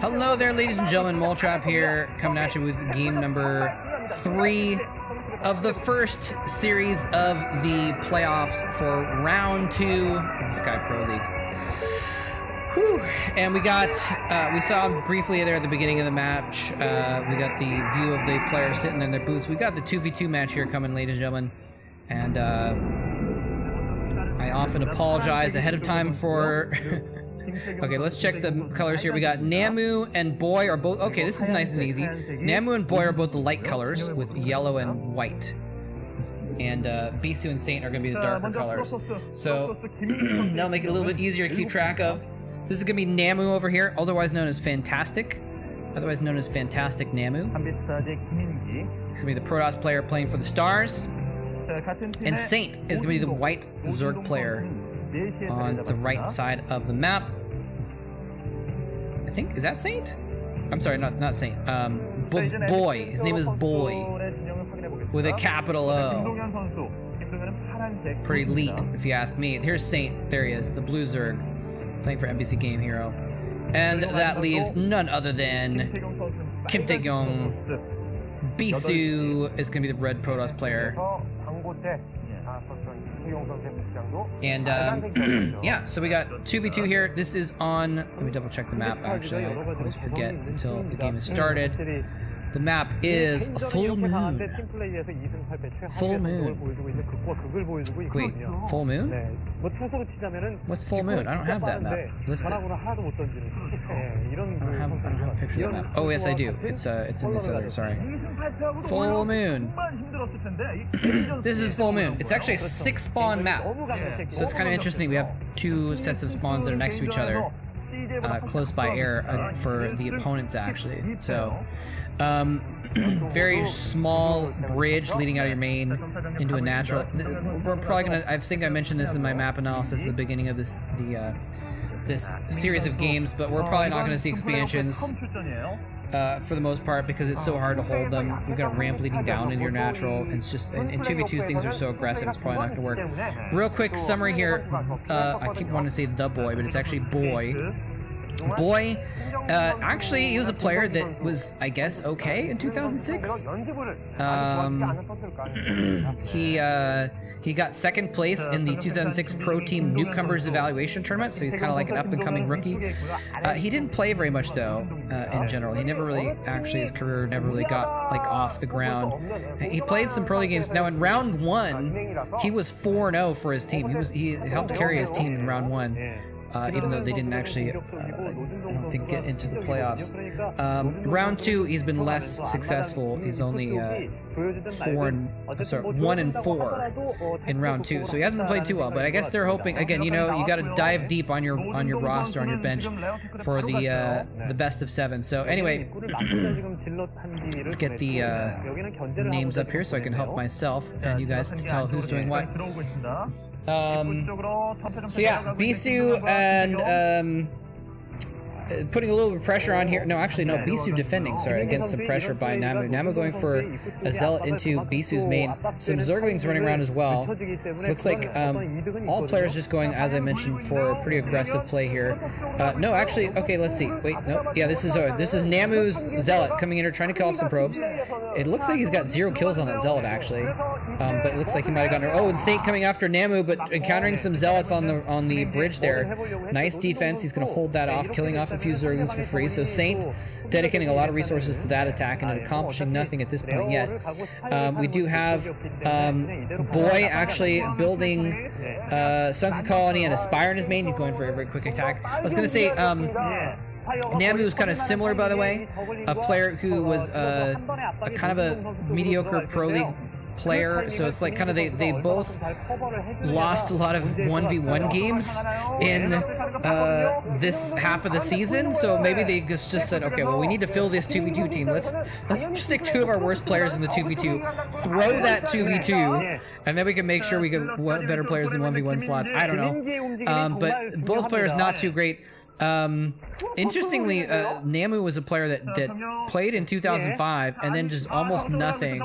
Hello there, ladies and gentlemen. Moletrap here, coming at you with game number 3 of the first series of the playoffs for round 2 of the Sky Pro League. Whew. And we saw briefly there at the beginning of the match, we got the view of the players sitting in their booths. We got the 2v2 match here coming, ladies and gentlemen. And I often apologize ahead of time for... Okay, let's check the colors here. We got namoo and bOy are both... Okay, this is nice and easy. Namoo and bOy are both the light colors with yellow and white. And Bisu and Saint are going to be the darker colors. So that'll make it a little bit easier to keep track of. This is going to be namoo over here, otherwise known as Fantastic. Otherwise known as Fantastic namoo. It's going to be the Protoss player playing for the Stars. And Saint is going to be the white Zerg player on the right side of the map. I think, is that Saint? I'm sorry, not Saint. bOy. His name is bOy. With a capital O. Pretty elite, if you ask me. Here's Saint. There he is, the blue Zerg. Playing for MBC Game Hero. And that leaves none other than Kim Tae-kyung. Bisu is going to be the red Protoss player. And yeah, so we got 2v2 here. This is on, let me double check the map actually. I always forget until the game has started. The map is full moon. Full moon. Wait, full moon? What's full moon? I don't have that map listed. I don't have a picture of that map. Oh yes, I do. It's in this other. Sorry. Full moon. This is full moon. It's actually a 6-spawn map, so it's kind of interesting. We have 2 sets of spawns that are next to each other, close by air for the opponents actually. So. Very small bridge leading out of your main into a natural. We're probably gonna. I think I mentioned this in my map analysis at the beginning of this series of games, but we're probably not going to see expansions for the most part because it's so hard to hold them. We've got a ramp leading down in your natural. And it's just in 2v2s things are so aggressive. It's probably not going to work. Real quick summary here. I keep wanting to say the bOy, but it's actually bOy. bOy, actually, he was a player that was, I guess, okay in 2006. He got 2nd place in the 2006 Pro Team Newcomers Evaluation Tournament, so he's kind of like an up-and-coming rookie. He didn't play very much, though, in general. He never really, actually, his career never really got, like, off the ground. He played some Pro League games. Now, in round 1, he was 4-0 for his team. He helped carry his team in round 1. Even though they didn't actually, I don't think, get into the playoffs. Round 2, he's been less successful. He's only 1-4 in round 2, so he hasn't been played too well. But I guess they're hoping again. You know, you got to dive deep on your roster, on your bench, for the best of 7. So anyway, let's get the names up here so I can help myself and you guys to tell who's doing what. So yeah, Bisu and putting a little bit of pressure on here. No, actually, no, Bisu defending, sorry, against some pressure by namoo. Namoo going for a Zealot into Bisu's main. Some Zerglings running around as well. So it looks like all players just going, as I mentioned, for a pretty aggressive play here. No, actually, okay, let's see. Wait, no, yeah, this is Namoo's Zealot coming in here trying to kill off some probes. It looks like he's got 0 kills on that Zealot, actually. But it looks like he might have gotten her. Oh, and Saint coming after namoo, but encountering some Zealots on the bridge there. Nice defense. He's going to hold that off, killing off a few Zerglings for free. So Saint dedicating a lot of resources to that attack and accomplishing nothing at this point yet. We do have bOy actually building Sunken Colony and Aspire in his main. He's going for a very quick attack. I was going to say namoo is kind of similar, by the way. A player who was a kind of a mediocre Pro League player, so it's like kind of they both lost a lot of 1v1 games in this half of the season, so maybe they just said, okay, well, we need to fill this 2v2 team. Let's stick 2 of our worst players in the 2v2, throw that 2v2, and then we can make sure we get better players in 1v1 slots. I don't know, but both players not too great. Interestingly, namoo was a player that played in 2005 and then just almost nothing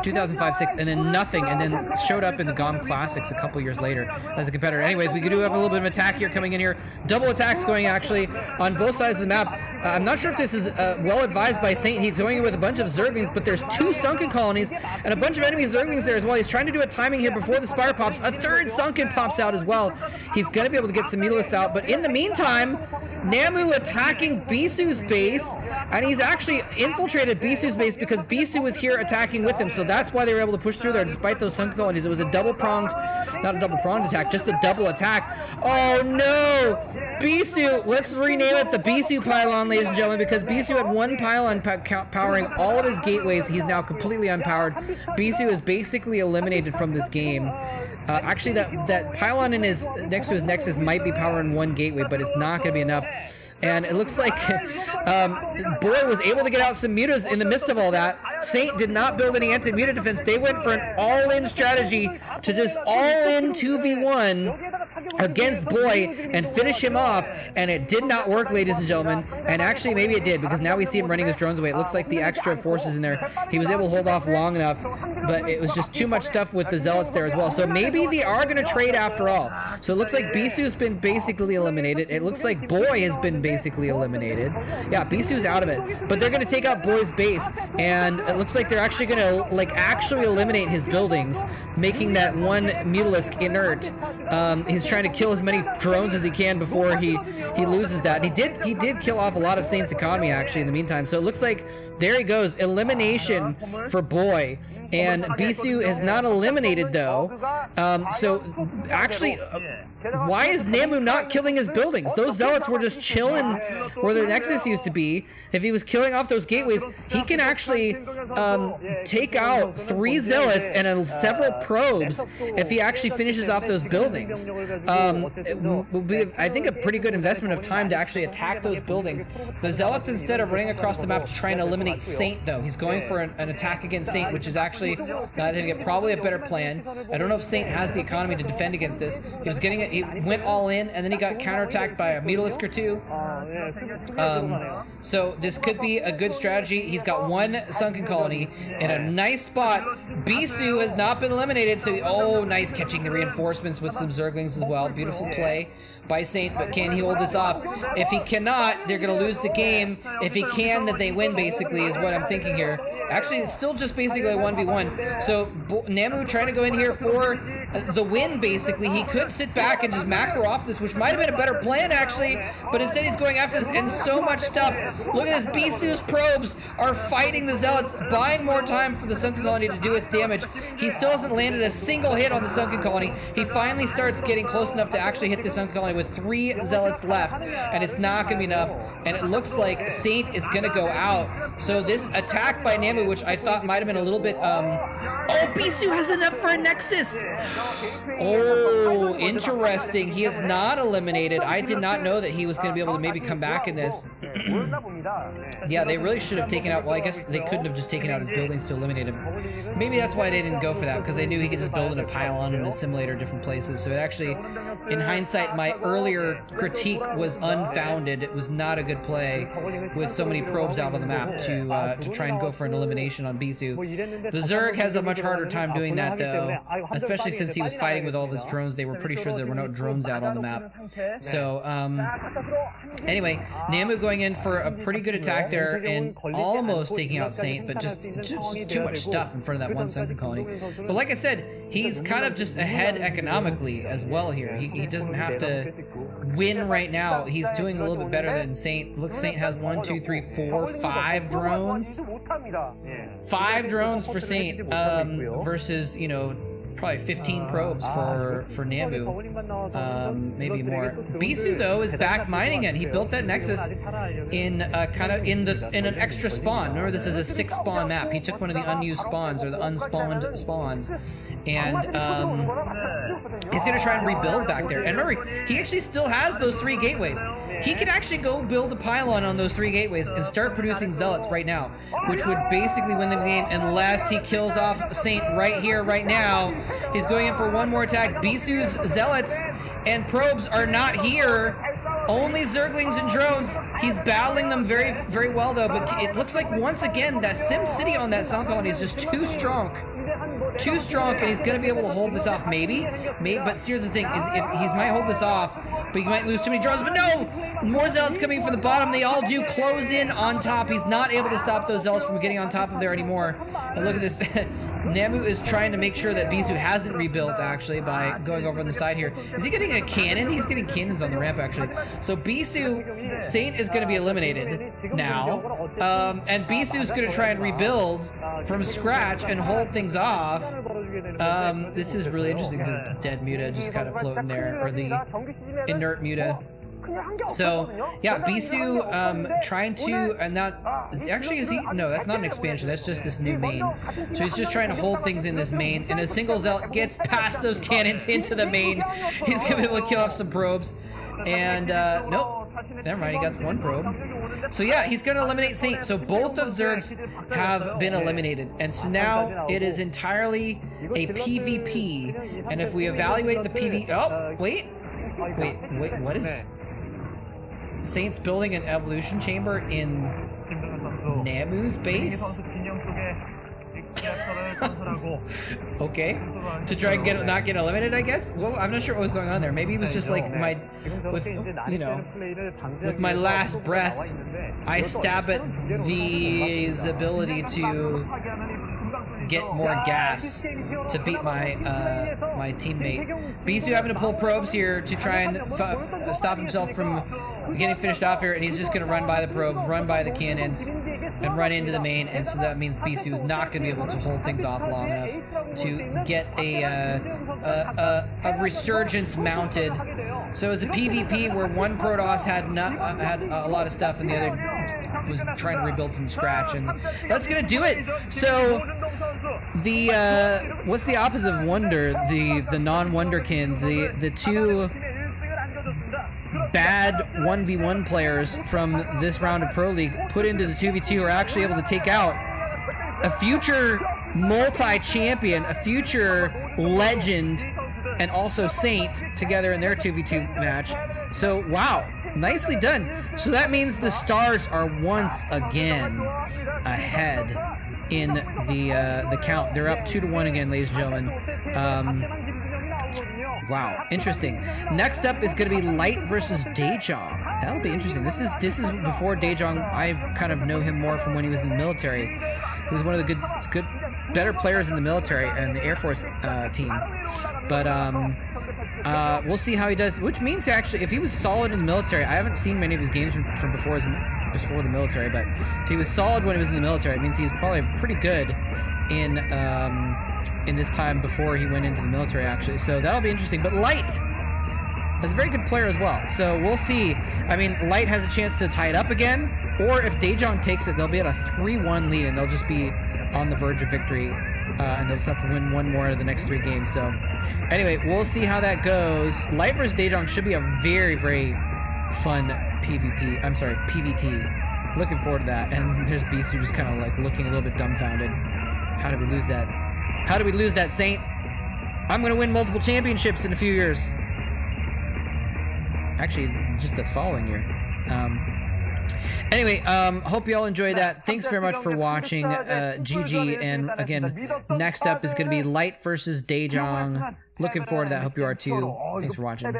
2005-6, and then nothing, and then showed up in the GOM Classics a couple years later as a competitor. Anyways, we do have a little bit of attack here coming in here. Double attacks going actually on both sides of the map. I'm not sure if this is well advised by Saint. He's going in with a bunch of Zerglings, but there's 2 sunken colonies and a bunch of enemy Zerglings there as well. He's trying to do a timing here before the Spire pops. A 3rd sunken pops out as well. He's going to be able to get some Mutalisks out, but in the meantime, namoo attacking Bisu's base, and he's actually infiltrated Bisu's base because Bisu was here attacking with him, so that's why they were able to push through there despite those sunken colonies. It was a double-pronged, not a double-pronged attack, just a double attack. Oh no! Bisu, let's rename it the Bisu pylon, ladies and gentlemen, because Bisu had 1 pylon powering all of his gateways. He's now completely unpowered. Bisu is basically eliminated from this game. Actually, that pylon in his next to his Nexus might be powering 1 gateway, but it's not going to be enough. And it looks like bOy was able to get out some mutas in the midst of all that. Saint did not build any anti-muta defense. They went for an all-in strategy to just all-in 2v1 against bOy and finish him off, and it did not work, ladies and gentlemen. And actually maybe it did, because now we see him running his drones away. It looks like the extra forces in there, he was able to hold off long enough, but it was just too much stuff with the Zealots there as well. So maybe they are going to trade after all. So it looks like Bisu's been basically eliminated. It looks like bOy has been basically eliminated. Yeah, Bisu's out of it, but they're going to take out bOy's base, and it looks like they're actually going to actually eliminate his buildings, making that 1 Mutalisk inert. He's trying to kill as many drones as he can before he loses that. And he did kill off a lot of Saint's economy actually in the meantime. So it looks like there he goes, elimination for bOy, and Bisu is not eliminated though. So actually, why is namoo not killing his buildings? Those Zealots were just chilling where the Nexus used to be. If he was killing off those gateways, he can actually take out 3 Zealots and several probes if he actually finishes off those buildings. It will be, I think, a pretty good investment of time to actually attack those buildings. The Zealots, instead of running across the map to try and eliminate Saint, though, he's going for an attack against Saint, which is actually, I think, probably a better plan. I don't know if Saint has the economy to defend against this. He was getting it, he went all in, and then he got counterattacked by a Mutalisk or 2. So this could be a good strategy. He's got 1 sunken colony in a nice spot. Bisu has not been eliminated, so oh, nice catching the reinforcements with some Zerglings as well. Beautiful play by Saint, but can he hold this off? If he cannot, they're going to lose the game. If he can, then they win, basically, is what I'm thinking here. Actually, it's still just basically a 1v1. So namoo trying to go in here for the win, basically. He could sit back and just macro off this, which might have been a better plan, actually, but instead he's going after this, and so much stuff. Look at this. Bisu's probes are fighting the Zealots, buying more time for the sunken colony to do its damage. He still hasn't landed a single hit on the sunken colony. He finally starts getting close enough to actually hit the sunken colony with 3 Zealots left, and it's not going to be enough, and it looks like Saint is going to go out. So this attack by namoo, which I thought might have been a little bit, oh, Bisu has enough for a Nexus! Oh, interesting. He is not eliminated. I did not know that he was going to be able to maybe come back in this. Yeah, they really should have taken out, well, I guess they couldn't have just taken out his buildings to eliminate him. Maybe that's why they didn't go for that, because they knew he could just build in a pylon and a simulator different places. So it actually, in hindsight, my earlier critique was unfounded. It was not a good play with so many probes out on the map to try and go for an elimination on Bisu. The Zerg has a much harder time doing that, though, especially since he was fighting with all of his drones. They were pretty sure there were no drones out on the map. So, anyway, namoo going in for a pretty good attack there and almost taking out Saint, but just too much stuff in front of that 1 sunken colony. But like I said, he's kind of just ahead economically as well here. He doesn't have to win right now. He's doing a little bit better than Saint. Look, Saint has 1, 2, 3, 4, 5 drones. 5 drones for Saint versus, you know, probably 15 probes for namoo, maybe more. Bisu though is back mining again. He built that Nexus in kind of in an extra spawn. Remember, this is a 6 spawn map. He took one of the unused spawns or the unspawned spawns, and he's gonna try and rebuild back there. And remember, he actually still has those 3 gateways. He could actually go build a pylon on those 3 gateways and start producing Zealots right now, which would basically win the game unless he kills off Saint right here, right now. He's going in for 1 more attack. Bisu's Zealots and probes are not here. Only Zerglings and drones. He's battling them very, very well, though. But it looks like, once again, that Sim City on that Sun Colony is just too strong. too strong, and he's going to be able to hold this off, maybe. But here's the thing, is if he might hold this off, but he might lose too many draws. But no! More zealots coming from the bottom. They all do close in on top. He's not able to stop those zealots from getting on top of there anymore. And look at this. Namoo is trying to make sure that Bisu hasn't rebuilt, actually, by going over on the side here. Is he getting a cannon? He's getting cannons on the ramp, actually. So Bisu, Saint is going to be eliminated now. And Bisu's going to try and rebuild from scratch and hold things off. This is really interesting. The dead Muta just kind of floating there, or the inert Muta. So yeah, Bisu trying to, and that actually is he? No, that's not an expansion. That's just this new main. So he's just trying to hold things in this main, and a single zealot gets past those cannons into the main. He's gonna be able to kill off some probes, and nope, never mind. He got one probe. So yeah, he's gonna eliminate Saint. So both of Zergs have been eliminated, and so now it is entirely a PvP. And if we evaluate the PvP, oh wait, what is? Saint's building an evolution chamber in Namoo's base? Okay. To try and not get eliminated, I guess? Well, I'm not sure what was going on there. Maybe it was just like with my last breath, I stab at the ability to get more gas to beat my my teammate. Bisu having to pull probes here to try and stop himself from getting finished off here, and he's just going to run by the probes, run by the cannons, and run into the main, and so that means Bisu is not going to be able to hold things off long enough to get a resurgence mounted. So it was a PvP where one Protoss had a lot of stuff, and the other was trying to rebuild from scratch, and that's gonna do it. So the what's the opposite of wonder? The non-wonderkin, the two bad 1v1 players from this round of Pro League put into the 2v2 are actually able to take out a future multi-champion, a future legend, and also Saint together in their 2v2 match. So wow, nicely done. So that means the Stars are once again ahead in the count. They're up 2-1 again, ladies and gentlemen. Wow, interesting. Next up is going to be Light versus Daejong. That'll be interesting. This is before Daejong. I kind of know him more from when he was in the military. He was one of the better players in the military and the Air Force team. But we'll see how he does. Which means actually, if he was solid in the military, I haven't seen many of his games from before the military. But if he was solid when he was in the military, it means he was probably pretty good in this time before he went into the military, actually. So that'll be interesting. But Light is a very good player as well. So we'll see. I mean, Light has a chance to tie it up again, or if Daejong takes it, they'll be at a 3-1 lead, and they'll just be on the verge of victory, and they'll just have to win one more out of the next 3 games. So anyway, we'll see how that goes. Light versus Daejong should be a very, very fun PvP. I'm sorry, PvT. Looking forward to that. And there's Bisu just kind of like looking a little bit dumbfounded. How did we lose that? How did we lose that, Saint? I'm going to win multiple championships in a few years. Actually, just the following year. Anyway, hope you all enjoyed that. Thanks very much for watching. GG. And again, next up is going to be Light versus Daejong. Looking forward to that. Hope you are too. Thanks for watching.